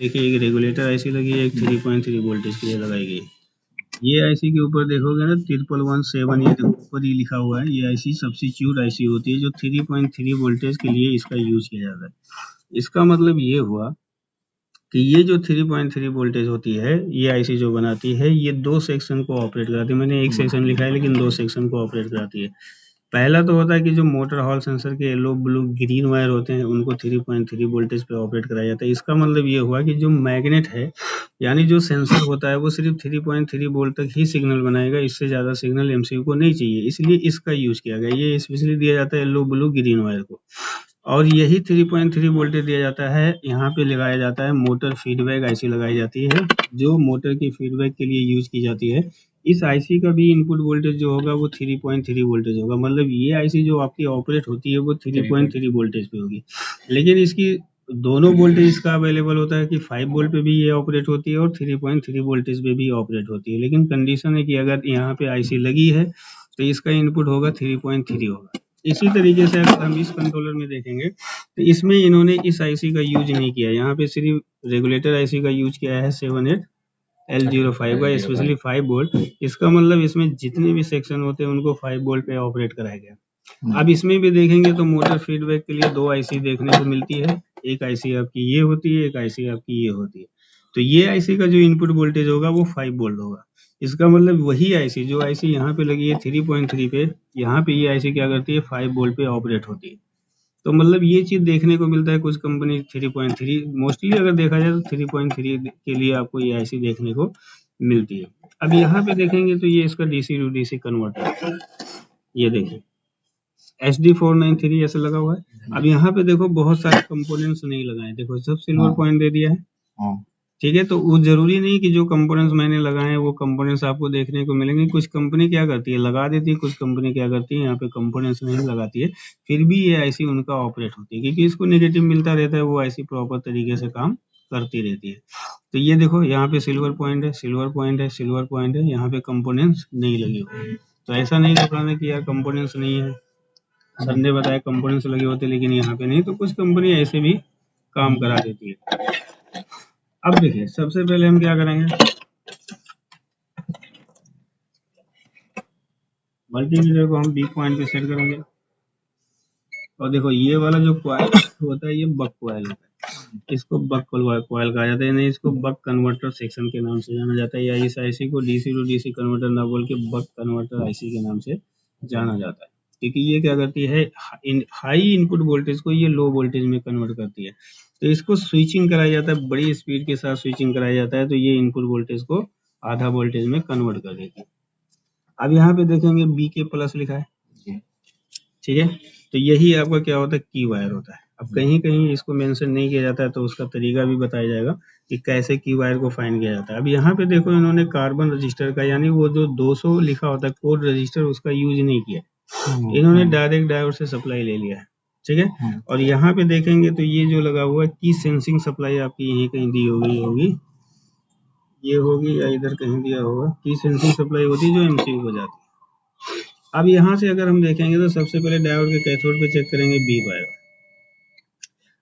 देखिए एक regulator IC लगी है, एक 3.3 वोल्टेज के लिए लगाई गई। ये आईसी के ऊपर देखोगे ना 1117, ये देखो ऊपर ही लिखा हुआ है, ये आईसी सब्स्टिट्यूट आईसी होती है जो 3.3 वोल्टेज के लिए इसका यूज किया जाता है। इसका मतलब ये हुआ कि ये जो 3.3 वोल्टेज होती है, ये आईसी जो बनाती है, ये दो सेक्शन को ऑपरेट कराती है। मैंने एक सेक्शन लिखा है लेकिन दो सेक्शन को ऑपरेट कराती है। पहला तो होता है कि जो मोटर हॉल सेंसर के येलो ब्लू ग्रीन वायर होते हैं उनको 3.3 वोल्टेज पे ऑपरेट कराया जाता है। इसका मतलब ये हुआ कि जो मैग्नेट है यानी जो सेंसर होता है वो सिर्फ 3.3 वोल्ट तक ही सिग्नल बनाएगा, इससे ज़्यादा सिग्नल एमसीयू को नहीं चाहिए, इसलिए इसका यूज किया गया। ये स्पेशली दिया जाता है येलो ब्लू ग्रीन वायर को, और यही 3.3 वोल्टेज दिया जाता है। यहाँ पे लगाया जाता है मोटर फीडबैक आईसी लगाई जाती है जो मोटर की फीडबैक के लिए यूज की जाती है। इस आईसी का भी इनपुट वोल्टेज जो होगा वो 3.3 वोल्टेज होगा। मतलब ये आईसी जो आपकी ऑपरेट होती है वो 3.3 वोल्टेज पे होगी, लेकिन इसकी दोनों वोल्टेज इसका अवेलेबल होता है कि 5 वोल्ट पे भी ये ऑपरेट होती है और 3.3 वोल्टेज पे भी ऑपरेट होती है। लेकिन कंडीशन है कि अगर यहाँ पे आईसी लगी है तो इसका इनपुट होगा 3.3 होगा। इसी तरीके से अगर हम इस कंट्रोलर में देखेंगे तो इसमें इन्होंने इस आईसी का यूज नहीं किया, यहाँ पे सिर्फ रेगुलेटर आईसी का यूज किया है 78L05 का, स्पेशली 5 वोल्ट। इसका मतलब इसमें जितने भी सेक्शन होते हैं उनको 5 वोल्ट पे ऑपरेट कराया गया। अब इसमें भी देखेंगे तो मोटर फीडबैक के लिए दो आईसी देखने को मिलती है, एक आईसी आपकी ये होती है, एक आईसी आपकी ये होती है। तो ये आईसी का जो इनपुट वोल्टेज होगा वो 5 वोल्ट होगा। इसका मतलब वही आईसी जो आईसी यहाँ पे लगी है 3.3 पे, यहाँ पे ये आईसी क्या करती है 5 वोल्ट पे ऑपरेट होती है। तो मतलब ये चीज देखने को मिलता है कुछ कंपनी 3.3, मोस्टली अगर देखा जाए तो 3.3 के लिए आपको ये आईसी देखने को मिलती है। अब यहाँ पे देखेंगे तो ये इसका डीसी टू डीसी कन्वर्टर, ये देखिए SD493 ऐसा लगा हुआ है। अब यहाँ पे देखो बहुत सारे कंपोनेंट्स नहीं लगाए, देखो सब सिल्वर पॉइंट दे दिया है, ठीक है। तो वो जरूरी नहीं कि जो कंपोनेंट्स मैंने लगाए हैं वो कंपोनेंट्स आपको देखने को मिलेंगे। कुछ कंपनी क्या करती है लगा देती है, कुछ कंपनी क्या करती है यहाँ पे कंपोनेंट्स नहीं लगाती है, फिर भी ये आईसी उनका ऑपरेट होती है क्योंकि इसको नेगेटिव मिलता रहता है, वो आईसी प्रॉपर तरीके से काम करती रहती है। तो ये देखो यहाँ पे सिल्वर पॉइंट है, सिल्वर पॉइंट है, सिल्वर पॉइंट है, यहाँ पे कंपोनेंट्स नहीं लगे हुए। तो ऐसा नहीं घबराना कि यार कंपोनेंट्स नहीं है, सर ने बताया कंपोनेंट्स लगे होते लेकिन यहाँ पे नहीं, तो कुछ कंपनी ऐसे भी काम करा देती है। अब देखिए सबसे पहले हम क्या करेंगे, मल्टीमीटर को हम बी पॉइंट पे सेट करेंगे। और देखो ये वाला जो कॉइल होता है ये बक कॉइल होता है, इसको बक कॉइल कहा जाता है, नहीं इसको बक कन्वर्टर सेक्शन के नाम से जाना जाता है, या इस आईसी को डीसी टू डीसी कन्वर्टर ना बोल के बक कन्वर्टर आईसी के नाम से जाना जाता है। क्योंकि ये क्या करती है हाई इनपुट वोल्टेज को ये लो वोल्टेज में कन्वर्ट करती है। तो इसको स्विचिंग कराया जाता है, बड़ी स्पीड के साथ स्विचिंग कराया जाता है, तो ये इनपुट वोल्टेज को आधा वोल्टेज में कन्वर्ट कर देती है। अब यहाँ पे देखेंगे बी के प्लस लिखा है, ठीक है। तो यही आपका क्या होता है की वायर होता है। अब कहीं कहीं इसको मेंशन नहीं किया जाता है तो उसका तरीका भी बताया जाएगा कि कैसे की वायर को फाइंड किया जाता है। अब यहाँ पे देखो इन्होंने कार्बन रजिस्टर का यानी वो जो 200 लिखा होता है कोड रजिस्टर उसका यूज नहीं किया, इन्होंने डायरेक्ट डायोड से सप्लाई ले लिया है, ठीक है। और यहाँ पे देखेंगे तो ये जो लगा हुआ है की सेंसिंग सप्लाई आपकी यहीं कहीं दी होगी, ये होगी या इधर कहीं दिया होगा, की सेंसिंग सप्लाई होती है जो एमसीयू हो जाती है। अब यहाँ से अगर हम देखेंगे तो सबसे पहले डायोड के कैथोड पे चेक करेंगे बी वायर।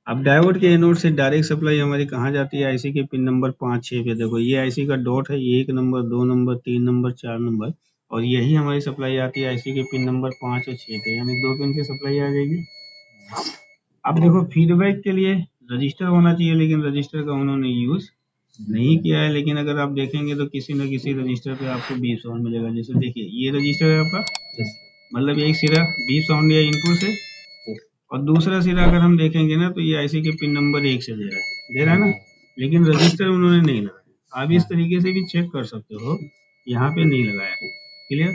अब डायोड के एनोड से डायरेक्ट सप्लाई हमारी कहाँ जाती है, आईसी के पिन नंबर 5, 6 पे। देखो ये आईसी का डॉट है, 1 नंबर, 2 नंबर, 3 नंबर, 4 नंबर, और यही हमारी सप्लाई आती है आईसी के पिन नंबर 5 और 6 पे, यानी 2 पिन की सप्लाई आ जाएगी। अब देखो फीडबैक के लिए रजिस्टर होना चाहिए, लेकिन रजिस्टर का उन्होंने यूज नहीं किया है। लेकिन अगर आप देखेंगे तो किसी न किसी रजिस्टर पे आपको बीप साउंड मिलेगा। जैसे देखिए ये रजिस्टर है आपका, मतलब एक सिरा बीप साउंड या इनपुट से, और दूसरा सिरा अगर हम देखेंगे ना तो ये आईसी के पिन नंबर 1 से दे रहा है ना, लेकिन रजिस्टर उन्होंने नहीं लगाया। आप इस तरीके से भी चेक कर सकते हो, यहाँ पे नहीं लगाया। क्लियर।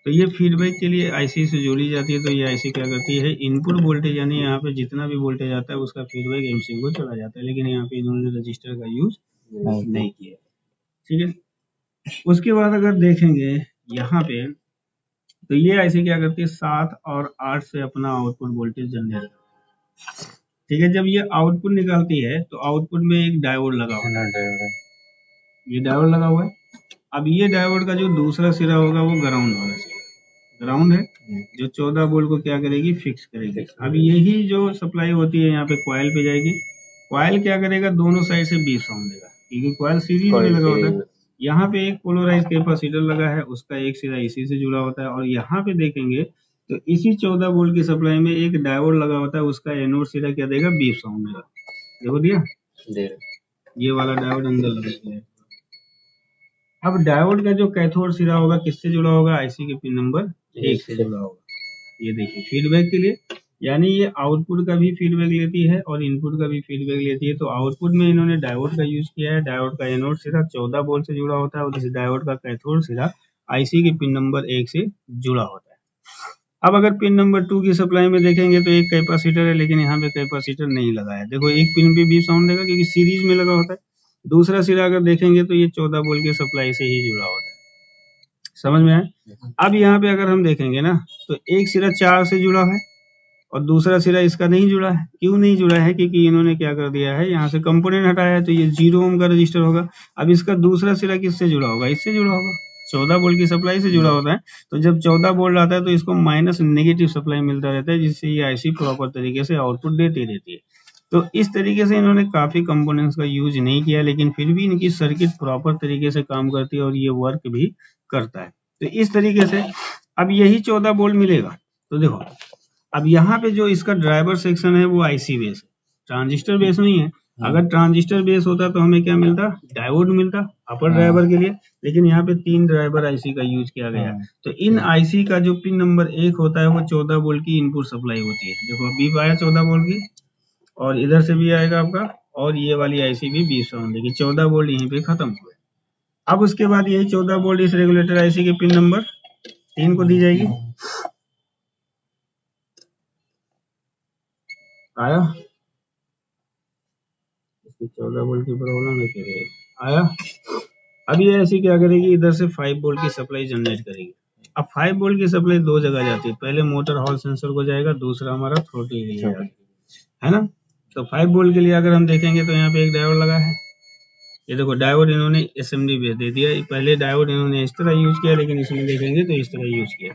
तो ये फीडबैक के लिए आईसी से जोड़ी जाती है। तो ये आईसी क्या करती है इनपुट वोल्टेज यानी यहाँ पे जितना भी वोल्टेज आता है उसका फीडबैक एमसीयू को चला जाता है, लेकिन यहाँ पे इन्होंने रजिस्टर का यूज नहीं किया, ठीक है। उसके बाद अगर देखेंगे यहाँ पे तो ये आईसी क्या करती है 7 और 8 से अपना आउटपुट वोल्टेज जनरेट करती है, ठीक है। जब ये आउटपुट निकालती है तो आउटपुट में एक डायोड लगा हुआ है, ये डायोड लगा हुआ है। अब ये डायोड का जो दूसरा सिरा होगा वो ग्राउंड वाला सिरा, ग्राउंड है, जो 14 वोल्ट को क्या करेगी फिक्स करेगी। अब यही जो सप्लाई होती है यहाँ पे कॉइल पे जाएगी, कॉइल क्या करेगा, दोनों साइड से बीप साउंड देगा, क्योंकि कॉइल सीरीज में लगा होता है। यहाँ पे एक पोलराइज कैपेसिटर लगा है, उसका एक सिरा इसी से जुड़ा होता है, और यहाँ पे देखेंगे तो इसी 14 वोल्ट की सप्लाई में एक डायोड लगा होता है, उसका एनोड सिरा क्या देगा, बीप साउंड देगा। देखो दिया, ये वाला डायोड अंदर लगा है। अब डायोड का जो कैथोड सिरा होगा किससे जुड़ा होगा, आईसी के पिन नंबर 1 से जुड़ा होगा। ये देखिए फीडबैक के लिए, यानी ये आउटपुट का भी फीडबैक लेती है और इनपुट का भी फीडबैक लेती है। तो आउटपुट में इन्होंने डायोड का यूज किया है। डायोड का एनोड सिरा 14 वोल्ट से जुड़ा होता है और इस डायोड का कैथोड सिरा आईसी के पिन नंबर 1 से जुड़ा होता है। अब अगर पिन नंबर 2 की सप्लाई में देखेंगे तो एक कैपेसिटर है, लेकिन यहाँ पे कैपेसिटर नहीं लगा है। देखो एक पिन पे भी साउंड देगा क्योंकि सीरीज में लगा होता है। दूसरा सिरा अगर देखेंगे तो ये 14 वोल्ट की सप्लाई से ही जुड़ा होता है। समझ में आया। अब यहाँ पे अगर हम देखेंगे ना तो एक सिरा 4 से जुड़ा है और दूसरा सिरा इसका नहीं जुड़ा है। क्यों नहीं जुड़ा है, क्योंकि इन्होंने क्या कर दिया है, यहाँ से कंपोनेंट हटाया है, तो ये 0 ओम का रजिस्टर होगा। अब इसका दूसरा सिरा किससे जुड़ा होगा, इससे जुड़ा होगा, 14 वोल्ट की सप्लाई से जुड़ा होता है। तो जब 14 वोल्ट आता है तो इसको माइनस नेगेटिव सप्लाई मिलता रहता है, जिससे ये आईसी प्रॉपर तरीके से आउटपुट देती रहती है। तो इस तरीके से इन्होंने काफी कंपोनेंट्स का यूज नहीं किया, लेकिन फिर भी इनकी सर्किट प्रॉपर तरीके से काम करती है और ये वर्क भी करता है। तो इस तरीके से अब यही 14 वोल्ट मिलेगा। तो देखो अब यहाँ पे जो इसका ड्राइवर सेक्शन है वो आईसी बेस है, ट्रांजिस्टर बेस नहीं है। अगर ट्रांजिस्टर बेस होता तो हमें क्या मिलता, डायोड मिलता अपर ड्राइवर के लिए, लेकिन यहाँ पे 3 ड्राइवर आईसी का यूज किया गया है। तो इन आईसी का जो पिन नंबर 1 होता है वो 14 वोल्ट की इनपुट सप्लाई होती है। देखो बीप आया 14 वोल्ट की, और इधर से भी आएगा आपका, और ये वाली आईसी भी 20 साउंड देगी। 14 वोल्ट यहीं पे खत्म हुए। अब उसके बाद यही 14 वोल्ट इस रेगुलेटर आईसी के पिन नंबर 3 को दी जाएगी। आया, इसकी 14 वोल्ट की प्रॉब्लम है क्या, आया। अब ये ऐसी क्या करेगी, इधर से 5 वोल्ट की सप्लाई जनरेट करेगी। अब 5 वोल्ट की सप्लाई दो जगह जाती है, पहले मोटर हॉल सेंसर को जाएगा, दूसरा हमारा थ्रोटल के लिए है ना। तो 5 वोल्ट के लिए अगर हम देखेंगे तो यहाँ पे एक डायोड लगा है। ये देखो डायोड इन्होंने एसएमडी बेस दे दिया। पहले डायोड इन्होंने इस तरह यूज किया, लेकिन इसमें देखेंगे तो इस तरह यूज किया।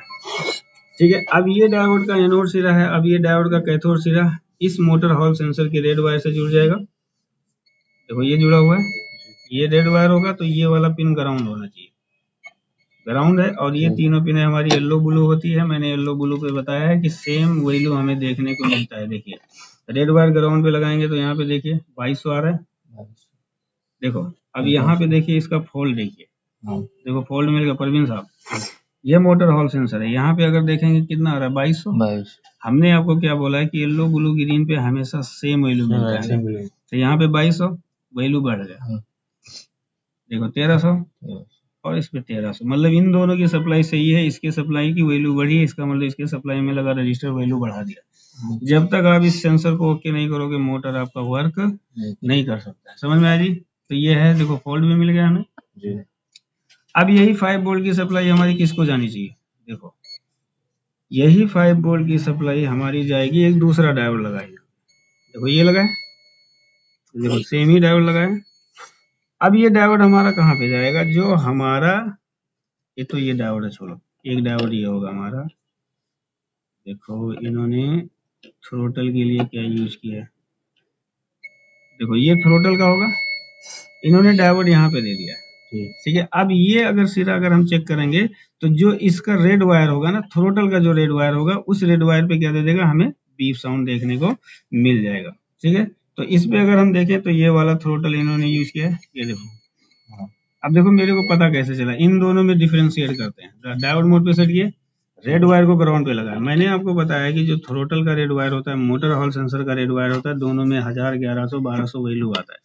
ठीक है, अब ये डायोड का एनोड सिरा है। अब ये डायोड का कैथोड सिरा इस मोटर हॉल सेंसर के रेड वायर से जुड़ जाएगा। देखो ये जुड़ा हुआ है, ये रेड वायर होगा तो ये वाला पिन ग्राउंड होना चाहिए, ग्राउंड है। और ये तीनों पिन हमारी येलो ब्लू होती है। मैंने येलो ब्लू पे बताया है कि सेम वैल्यू हमें देखने को मिलता है। देखिए रेड वायर ग्राउंड पे लगाएंगे तो यहाँ पे देखिए 2200 आ रहा है। देखो अब यहाँ पे देखिए इसका फोल्ड, देखिए देखो फोल्ड मिल गया प्रवीण साहब। ये मोटर हॉल सेंसर है, यहाँ पे अगर देखेंगे कितना आ रहा है 2200। हमने आपको क्या बोला है कि येलो ब्लू ग्रीन पे हमेशा सेम वैल्यू मिलता है, तो यहाँ पे 2200 वैल्यू बढ़ गया। देखो 1300 और इस पे 1300, मतलब इन दोनों की सप्लाई सही है, इसके सप्लाई की वैल्यू बढ़ी है, इसका मतलब इसके सप्लाई में लगा रजिस्टर वैल्यू बढ़ा दिया। जब तक आप इस सेंसर को ओके नहीं करोगे मोटर आपका वर्क नहीं कर सकता। समझ में आया जी। तो ये है, देखो फोल्ड भी मिल गया हमें जी। अब यही 5 वोल्ट की सप्लाई हमारी किसको जानी चाहिए, देखो यही 5 वोल्ट की सप्लाई हमारी जाएगी, एक दूसरा डायोड लगाएगा। देखो ये लगा है, देखो सेम ही डायोड लगा है। अब ये डायोड हमारा कहाँ पे जाएगा, जो हमारा ये तो ये डायोड है, छोड़ो एक डायोड ये होगा हमारा। देखो इन्होंने थ्रोटल के लिए क्या यूज किया है, देखो ये थ्रोटल का होगा, इन्होंने डायोड यहाँ पे दे दिया है। ठीक है, अब ये अगर सिरा अगर हम चेक करेंगे तो जो इसका रेड वायर होगा ना, थ्रोटल का जो रेड वायर होगा, उस रेड वायर पे क्या दे देगा, हमें बीप साउंड देखने को मिल जाएगा। ठीक है, तो इस पे अगर हम देखें तो ये वाला थ्रोटल इन्होंने यूज किया है, ये देखो। अब देखो मेरे को पता कैसे चला, इन दोनों में डिफरेंशिएट करते हैं। डायोड मोड पे सेट किए, रेड वायर को ग्राउंड पे लगाया। मैंने आपको बताया कि जो थ्रोटल का रेड वायर होता है, मोटर हॉल सेंसर का रेड वायर होता है, दोनों में 1000, 1100, 1200 वैल्यू आता है।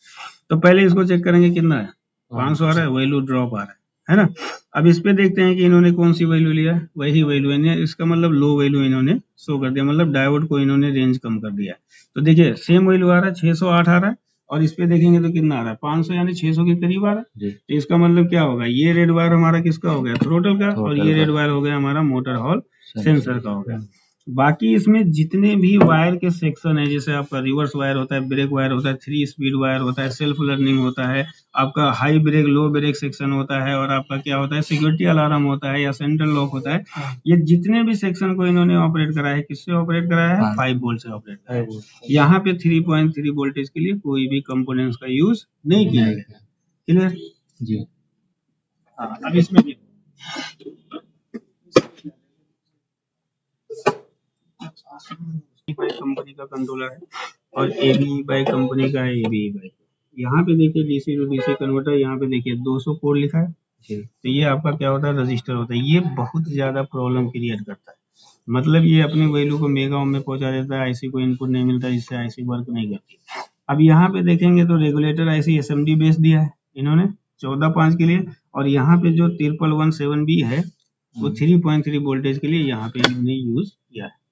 तो पहले इसको चेक करेंगे कितना है, 500 आ रहा है, वैल्यू ड्रॉप आ रहा है ना। अब इस पे देखते हैं कि इन्होंने कौन सी वैल्यू लिया, वही वैल्यू है, इसका मतलब लो वैल्यू इन्होंने शो कर दिया, मतलब डायोड को इन्होंने रेंज कम कर दिया। तो देखिए सेम वैल्यू आ रहा है, 608 आ रहा है, और इस पे देखेंगे तो कितना आ रहा है, 500, यानी 600 के करीब आ रहा है। तो इसका मतलब क्या होगा, ये रेड वायर हमारा किसका हो गया, थ्रोटल का, और ये रेड वायर हो गया हमारा मोटर हॉल सेंसर का हो गया। बाकी इसमें जितने भी वायर के सेक्शन है, जैसे आपका रिवर्स वायर होता है, ब्रेक वायर होता है, 3 स्पीड वायर होता है, सेल्फ लर्निंग होता है, आपका हाई ब्रेक लो ब्रेक सेक्शन होता है, और आपका क्या होता है सिक्योरिटी अलार्म होता है या सेंट्रल लॉक होता है, ये जितने भी सेक्शन को इन्होंने ऑपरेट कराया है, किससे ऑपरेट कराया है? 5 वोल्ट से ऑपरेट कराया है। यहाँ पे 3.3 वोल्टेज के लिए कोई भी कंपोनेंट्स का यूज नहीं किया गया। क्लियर जी? हाँ, अब इसमें बाई कंपनी का कंट्रोलर है और एबी बाई कंपनी का है, एबी बाई। यहाँ पे देखिए डीसी टू डीसी कन्वर्टर, यहाँ पे देखिए 200 कोड लिखा है जी। तो ये आपका क्या होता है? रजिस्टर होता है। ये बहुत ज्यादा प्रॉब्लम क्रिएट करता है, मतलब ये अपनी वैल्यू को मेगा ओम में पहुंचा देता है, आईसी को इनपुट नहीं मिलता, जिससे आईसी वर्क नहीं करती। अब यहाँ पे देखेंगे तो रेगुलेटर आईसी एसएमडी बेस दिया है इन्होंने 14.5 के लिए, और यहाँ पे जो 11117B है वो 3.3 वोल्टेज के लिए यहाँ पे इन्होंने यूज किया है।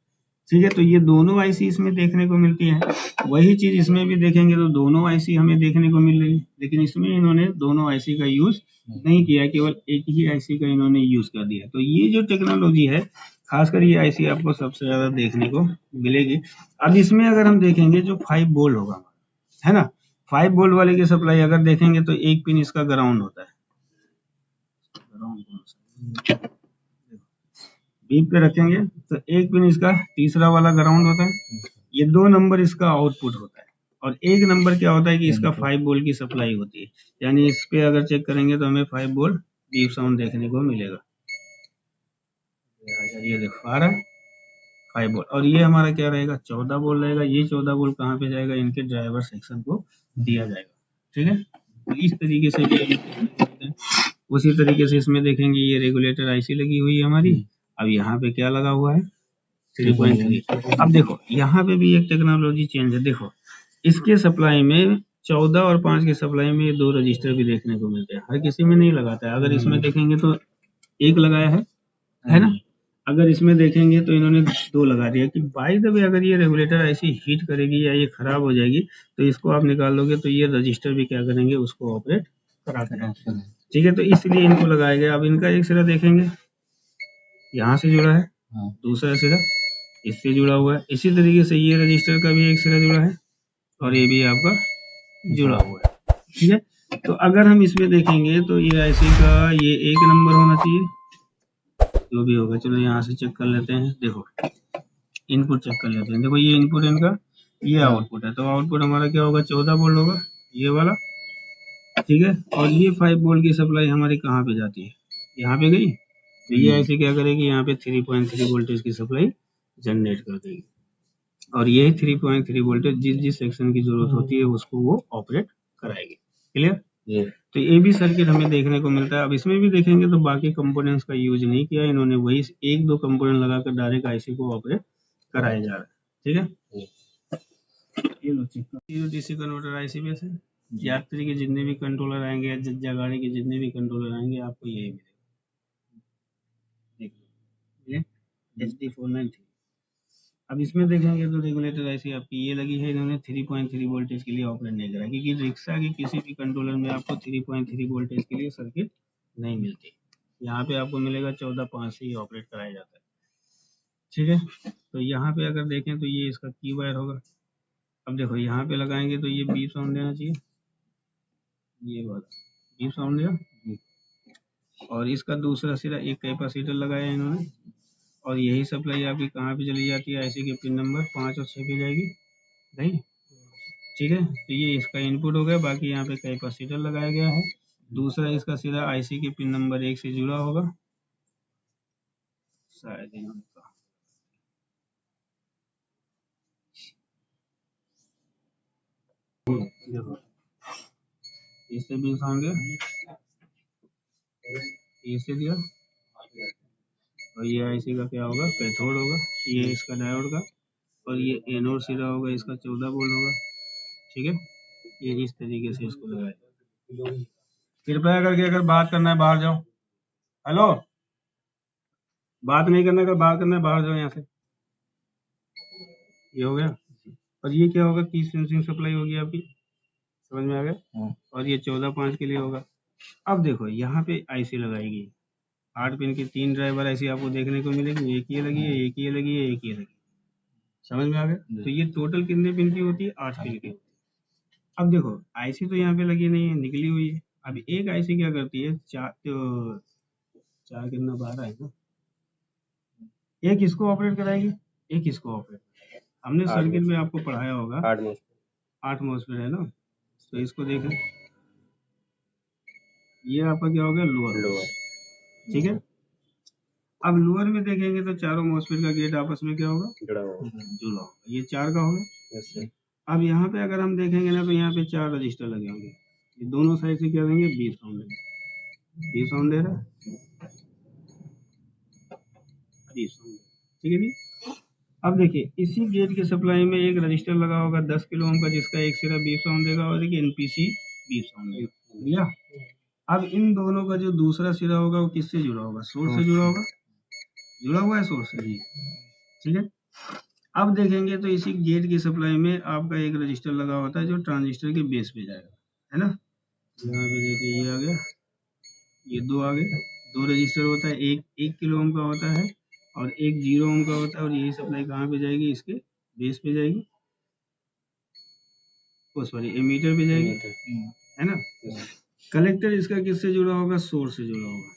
ठीक है, तो ये दोनों आईसी इसमें देखने को मिलती है। वही चीज इसमें भी देखेंगे तो दोनों आईसी हमें देखने को मिल रही है, लेकिन इसमें इन्होंने दोनों आईसी का यूज नहीं किया, केवल एक ही आईसी का इन्होंने यूज कर दिया। तो ये जो टेक्नोलॉजी है, खासकर ये आईसी आपको सबसे ज्यादा देखने को मिलेगी। अब इसमें अगर हम देखेंगे जो 5 वोल्ट होगा, है ना, 5 वोल्ट वाले की सप्लाई अगर देखेंगे तो एक पिन इसका ग्राउंड होता है, ग्राउंड बीप पे रखेंगे तो एक पिन इसका तीसरा वाला ग्राउंड होता है, ये 2 नंबर इसका आउटपुट होता है, और एक नंबर क्या होता है कि इसका 5 वोल्ट की सप्लाई होती है। यानी इस पे अगर चेक करेंगे तो हमें 5 वोल्ट बीप साउंड देखने को मिलेगा। ये देखो आ रहा है 5 वोल्ट, और ये हमारा क्या रहेगा? 14 वोल्ट रहेगा। ये 14 वोल्ट कहाँ पे जाएगा? इनके ड्राइवर सेक्शन को दिया जाएगा। ठीक है, तो इस तरीके से उसी तरीके से इसमें देखेंगे ये रेगुलेटर आईसी लगी हुई है हमारी। अब यहाँ पे क्या लगा हुआ है? 3.3। अब देखो यहाँ पे भी एक टेक्नोलॉजी चेंज है। देखो इसके सप्लाई में 14 और 5 के सप्लाई में ये 2 रजिस्टर भी देखने को मिलते हैं, हर किसी में नहीं लगाता है। अगर इसमें देखेंगे तो एक लगाया है ना, अगर इसमें देखेंगे तो इन्होंने 2 लगा दिया कि बाय द वे अगर ये रेगुलेटर ऐसी हीट करेगी या ये खराब हो जाएगी तो इसको आप निकाल लोगे तो ये रजिस्टर भी क्या करेंगे? उसको ऑपरेट करा देंगे। ठीक है, तो इसलिए इनको लगाया गया। अब इनका एक सिरा देखेंगे यहाँ से जुड़ा है, दूसरा सिरा इससे जुड़ा हुआ है, इसी तरीके से ये रजिस्टर का भी एक सिरा जुड़ा है और ये भी आपका जुड़ा हुआ है। ठीक है, तो अगर हम इसमें देखेंगे तो ये आईसी का ये 1 नंबर होना चाहिए, जो भी होगा। चलो यहाँ से चेक कर लेते हैं। देखो इनपुट चेक कर लेते हैं। देखो ये इनपुट इनका, ये आउटपुट है, तो आउटपुट हमारा क्या होगा? 14 वोल्ट होगा ये वाला। ठीक है, और ये 5 वोल्ट की सप्लाई हमारी कहाँ पे जाती है? यहाँ पे गई, तो ये ऐसे क्या करेगी? यहाँ पे 3.3 वोल्टेज की सप्लाई जनरेट कर देगी, और यही 3.3 वोल्टेज जिस जिस सेक्शन की जरूरत होती है उसको वो ऑपरेट कराएगी। क्लियर? तो ये भी सर्किट हमें देखने को मिलता है। अब इसमें भी देखेंगे तो बाकी कंपोनेंट्स का यूज नहीं किया इन्होंने, वही 1-2 कंपोनेंट लगाकर डायरेक्ट आईसी को ऑपरेट कराया जा रहा है। ठीक है, ये लो चेक करो, डीसी कन्वर्टर आईसी में से यात्री के जितने भी कंट्रोलर आएंगे या जज्जा गाड़ी के जितने भी कंट्रोलर आएंगे आपको यही मिलेगा। HD493। अब इसमें देखेंगे तो रेगुलेटर ऐसी आपकी ये लगी है, इन्होंने 3.3 वोल्टेज के लिए ऑपरेट नहीं करा, क्योंकि रिक्शा के किसी भी कंट्रोलर में आपको 3.3 वोल्टेज के लिए सर्किट नहीं मिलती। यहाँ पे आपको मिलेगा 14.5 से ही ऑपरेट कराया जाता है। ठीक है, तो यहाँ पे अगर देखें तो ये इसका की वायर होगा। अब देखो यहाँ पे लगाएंगे तो ये बीप साउंड देना चाहिए, ये वाला बीप साउंड दिया, और इसका दूसरा सिरा एक कैपेसिटर लगाया इन्होंने, और यही सप्लाई आपकी कहाँ पे चली जाती है? आईसी के पिन नंबर 5 और 6 पे जाएगी, नहीं? ठीक है, तो ये इसका इनपुट हो गया। बाकी यहाँ पे कैपेसिटर लगाया गया है, दूसरा इसका सीधा आईसी के पिन नंबर 1 से जुड़ा होगा शायद यहाँ पे। देखो इससे भी साउंड गया, इससे दिया, और ये आईसी का क्या होगा? कैथोड होगा, ये इसका डायोड का, और ये एनोड सीधा होगा, इसका 14 वोल्ट होगा। ठीक है, ये इस तरीके से इसको लगाया। कृपया करके अगर बात करना है बाहर जाओ। हेलो, बात नहीं करना, अगर बात करना है बाहर जाओ यहाँ से। ये हो गया, और ये क्या होगा? की सेंसिंग सप्लाई होगी आपकी, समझ में आ गया? और ये 14.5 के लिए होगा। अब देखो यहाँ पे आईसी लगाएगी, 8 पिन की 3 ड्राइवर ऐसी आपको देखने को मिलेगी, एक ये लगी है, एक ये लगी है, एक ये लगी। समझ में आ गया? तो ये टोटल कितने पिन की होती है? 8 पिन की। अब देखो आईसी तो यहाँ पे लगी नहीं है, निकली हुई है। अब एक आईसी क्या करती है, चार कितना 12 है ना, एक इसको ऑपरेट कराएगी, एक इसको ऑपरेट। हमने सर्किट में आपको पढ़ाया होगा 8 मॉसफेट है ना। तो इसको देखें, ये आपका क्या हो गया, लोअर। ठीक है, अब लोअर में देखेंगे तो चारों मॉसफेट का गेट आपस में क्या होगा, जुड़ा होगा। ये 4 का होगा। अब यहाँ पे अगर हम देखेंगे ना, तो यहाँ पे 4 रजिस्टर लगे होंगे। ये दोनों साइड से क्या देंगे, 20 साउंड देंगे। 20 साउंड दे रहा है, 20 साउंड। ठीक है जी। अब देखिए इसी गेट की सप्लाई में एक रजिस्टर लगा होगा 10 किलो ओम का, जिसका एक सिरा 20 साउंड देगा और एक एनपीसी 20 साउंड देगा। अब इन दोनों का जो दूसरा सिरा होगा वो किससे जुड़ा होगा, सोर्स से जुड़ा होगा। जुड़ा हुआ है सोर्स से। ठीक है, अब देखेंगे तो इसी गेट की सप्लाई में आपका एक रजिस्टर लगा होता है जो ट्रांजिस्टर के बेस पे जाएगा, है ना। यहाँ पे देखिए ये आ गया, ये 2 आ गए। 2 रजिस्टर होता है, एक 1 किलो ओम का होता है और एक 0 ओम का होता है। और यही सप्लाई कहाँ पे जाएगी, इसके बेस पे जाएगी, ओ सॉरी एमीटर पे जाएगी, है ना। कलेक्टर इसका किससे जुड़ा होगा, सोर्स से जुड़ा होगा।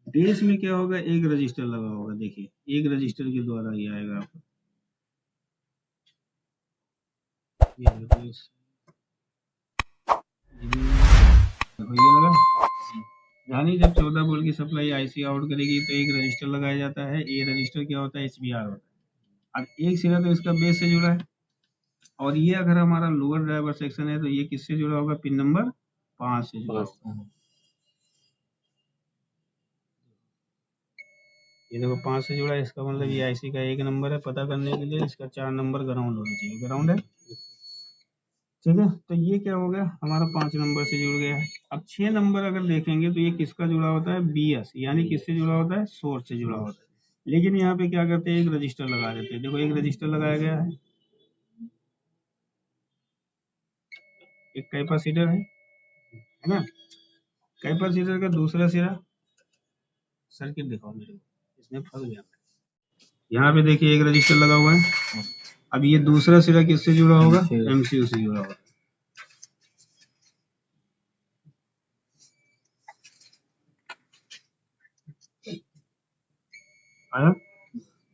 बेस में क्या होगा, एक रजिस्टर लगा होगा। देखिए एक रजिस्टर के द्वारा ये आएगा आपको, ये लगा। यानी जब 14 वोल्ट की सप्लाई आईसी आउट करेगी तो एक रजिस्टर लगाया जाता है। ये रजिस्टर क्या होता है, एचबीआर होता है। अब एक सिरा तो इसका बेस से जुड़ा है, और ये अगर हमारा लोअर ड्राइवर सेक्शन है तो ये किससे जुड़ा होगा, पिन नंबर 5 से जुड़ा होगा। ये देखो 5 से जुड़ा है, इसका मतलब ये आईसी का 1 नंबर है। पता करने के लिए इसका 4 नंबर ग्राउंड होना चाहिए, ग्राउंड है। ठीक है, तो ये क्या हो गया, हमारा 5 नंबर से जुड़ गया है। अब 6 नंबर अगर देखेंगे तो ये किसका जुड़ा होता है, बीएस, यानी किससे जुड़ा होता है, सोर्स से जुड़ा होता है। लेकिन यहाँ पे क्या करते हैं, एक रजिस्टर लगा देते हैं। देखो एक रजिस्टर लगाया गया है, एक कैपेसिटर है ना। कैपेसिटर का दूसरा सिरा, सर्किट दिखाओ मेरे को, इसमें फंस गया। यहाँ पे देखिए एक रजिस्टर लगा हुआ है। अब ये दूसरा सिरा किससे जुड़ा होगा, एमसीयू से जुड़ा होगा। आया।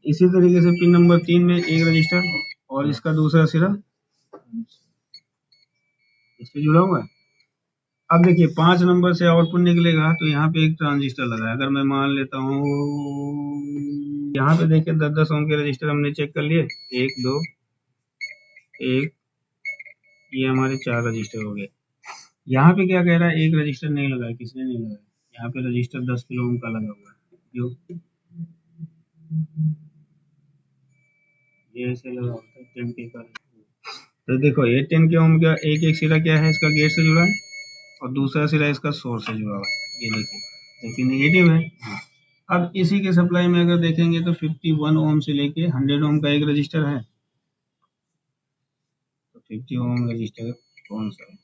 इसी तरीके से पिन नंबर 3 में एक रजिस्टर और इसका दूसरा सिरा इससे जुड़ा हुआ है। अब देखिए 5 नंबर से आउटपुट निकलेगा तो यहाँ पे एक ट्रांजिस्टर लगा है। अगर मैं मान लेता हूँ, यहाँ पे देखिए 10-10 ओम के रजिस्टर हमने चेक कर लिए, 1 2 1, ये हमारे 4 रजिस्टर हो गए। यहाँ पे क्या कह रहा है, एक रजिस्टर नहीं लगा है, किसने नहीं लगाया, यहाँ पे रजिस्टर 10 किलो ओम का लगा हुआ है, जो ये ऐसे लगा होता है 10 के का। तो देखो ये 10 के ओम का एक एक सिरा क्या है, इसका गेट से जुड़ा है और दूसरा सिरा इसका सोर्स से जुड़ा हुआ है। ये देखिए, जबकि नेगेटिव है। अब इसी के सप्लाई में अगर देखेंगे तो 51 ओम से लेके 100 ओम का एक रजिस्टर है। तो 50 ओम रजिस्टर कौन सा है,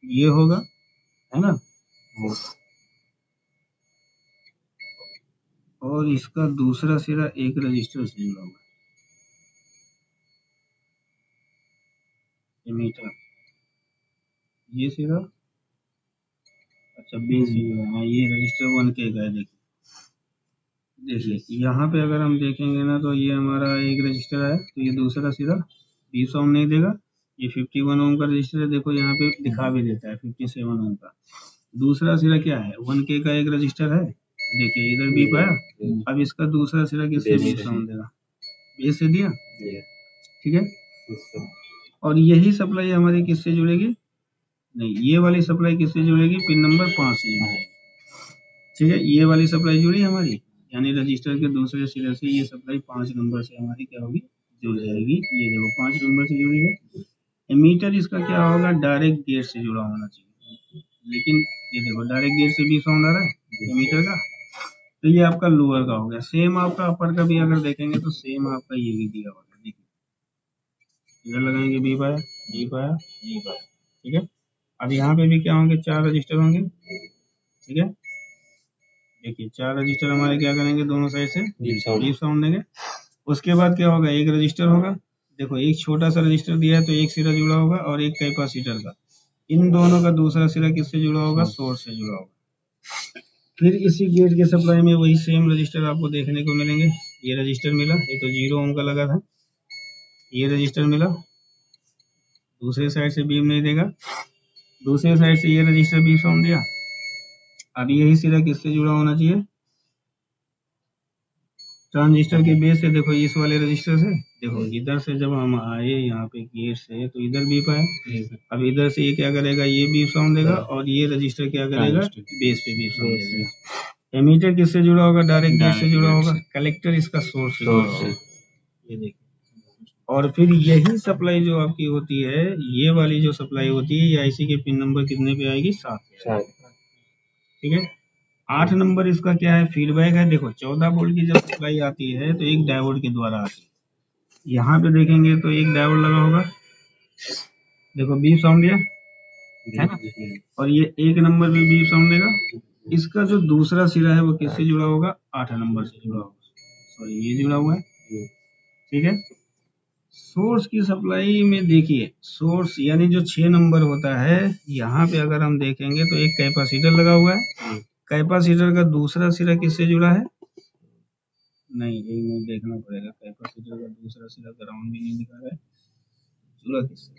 ये होगा, है ना। और इसका दूसरा सिरा एक रजिस्टर से जुड़ा हुआ है, एमीटर। ये सिरा अच्छा बेस से जुड़ा है, ये रजिस्टर 1 के का है। देखिए यहाँ पे अगर हम देखेंगे ना तो ये हमारा एक रजिस्टर है, तो ये दूसरा सिरा 20 ओम नहीं देगा। ये 51 ओम का रजिस्टर है, देखो यहाँ पे दिखा भी देता है 57 ओम का। दूसरा सिरा क्या है, 1 के का एक रजिस्टर है, देखिए इधर भी पाया। अब इसका दूसरा सिरा किससे 20 ओम देगा, बेस से दिया। ठीक है, और यही सप्लाई हमारी किससे जुड़ेगी, नहीं ये वाली सप्लाई किससे जुड़ेगी, पिन नंबर 5 से जुड़ेगी। ठीक है, ये वाली सप्लाई जुड़ी हमारी, यानी रजिस्टर के दूसरे सिरे से ये सप्लाई 5 नंबर से हमारी क्या होगी, जुड़ जाएगी। ये देखो 5 नंबर से जुड़ी है। एमीटर इसका क्या होगा, डायरेक्ट गेट से जुड़ा होना चाहिए, लेकिन ये देखो डायरेक्ट गेट से भी साउंड आ रहा है एमीटर का। तो ये आपका लोअर का हो गया। सेम आपका अपर का भी अगर देखेंगे तो सेम आपका ये भी दिया होगा। देखिए इधर लगाएंगे बी पाया, बी पाया, बी पाया। ठीक है, अब यहाँ पे भी क्या होंगे, 4 रजिस्टर होंगे, ठीक है। देखिए 4 रजिस्टर हमारे क्या करेंगे, दोनों साइड से बीप साउंड देंगे। उसके बाद क्या होगा, एक रजिस्टर होगा। देखो एक छोटा सा रजिस्टर दिया है तो एक सिरा जुड़ा होगा और एक कैपेसिटर का, इन दोनों का दूसरा सिरा किससे जुड़ा होगा, सोर्स से जुड़ा होगा। फिर इसी गेट के सप्लाई में वही सेम रजिस्टर आपको देखने को मिलेंगे। ये रजिस्टर मिला, ये तो 0 ओम का लगा था, ये रजिस्टर मिला, दूसरे साइड से बीम नहीं देगा, दूसरे साइड से ये रजिस्टर बीप साउंड दिया। अब यही सिरा किससे जुड़ा होना चाहिए, ट्रांजिस्टर के बेस से। देखो इस वाले रजिस्टर से, देखो इधर से जब हम आए यहाँ पे गेट से तो इधर बीप आया। अब इधर से ये क्या करेगा, ये बीप साउंड देगा और ये रजिस्टर क्या करेगा, बेस पे बीप साउंड देगा। एमीटर किससे जुड़ा होगा, डायरेक्ट गेट से जुड़ा होगा। कलेक्टर इसका सोर्स से जुड़ा होगा, ये देखिए। और फिर यही सप्लाई जो आपकी होती है, ये वाली जो सप्लाई होती है, ये आईसी के पिन नंबर कितने पे आएगी, 7। ठीक है। 8 नंबर इसका क्या है, फीडबैक है। देखो 14 वोल्ट की जब सप्लाई आती है तो एक डायोड के द्वारा आती है। यहाँ पे देखेंगे तो एक डायोड लगा होगा, देखो बीप साउंड दिया है ना, और ये 1 नंबर पे बीप साउंड देगा। इसका जो दूसरा सिरा है वो किससे जुड़ा होगा, 8 नंबर से जुड़ा होगा, सॉरी ये जुड़ा हुआ है। ठीक है। सोर्स की सप्लाई में देखिए, सोर्स यानी जो 6 नंबर होता है, यहाँ पे अगर हम देखेंगे तो एक कैपेसिटर लगा हुआ है। कैपेसिटर का दूसरा सिरा किससे जुड़ा है, नहीं एक मिनट देखना पड़ेगा। कैपेसिटर का दूसरा सिरा ग्राउंड भी नहीं दिखा रहा है, जुड़ा किससे,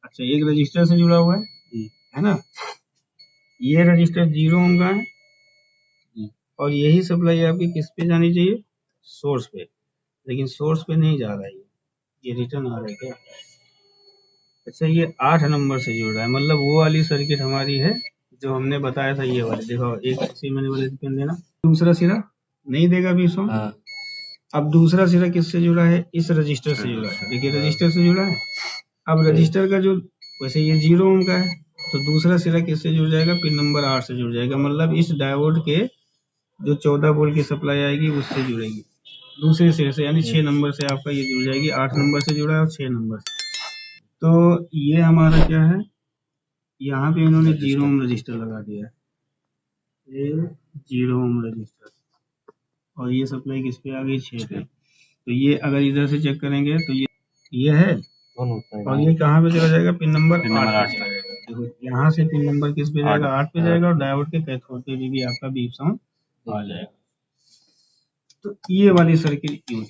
अच्छा एक रजिस्टर से जुड़ा हुआ है ना। ये रजिस्टर 0 ओम का है और यही सप्लाई आपकी किस पे जानी चाहिए, सोर्स पे, लेकिन सोर्स पे नहीं जा रहा है, ये रिटर्न आ रहा है क्या। अच्छा ये 8 नंबर से जुड़ रहा है, मतलब वो वाली सर्किट हमारी है जो हमने बताया था, ये वाली। देखो एक ऐसी मैंने वाले पिन देना, दूसरा सिरा नहीं देगा बीप साउंड। अब दूसरा सिरा किससे जुड़ा है, इस रजिस्टर से जुड़ा है, देखिए रजिस्टर से जुड़ा है। अब रजिस्टर का जो, वैसे ये 0 ओम का है तो दूसरा सिरा किससे जुड़ जाएगा, पिन नंबर 8 से जुड़ जाएगा। मतलब इस डायोड के जो 14 वोल्ट की सप्लाई आएगी उससे जुड़ेगी दूसरे सिरे से, यानी 6 नंबर से आपका ये जुड़ जाएगी। 8 नंबर से जुड़ा है और 6 नंबर से। तो ये हमारा क्या है, यहाँ पे इन्होंने 0 ओम रजिस्टर लगा दिया है, ये 0 ओम रजिस्टर, और ये सप्लाई किस पे आ गई, 6 पे। तो ये अगर इधर से चेक करेंगे तो ये है, और ये कहाँ पे चला जाएगा, पिन नंबर 8 पे चला जाएगा। देखो यहाँ से पिन नंबर किस पे जाएगा, 8 पे जाएगा, और डायोड के कैथोड पे भी आपका बीप साउंड आ जाएगा। तो ये वाली सर्किट यूज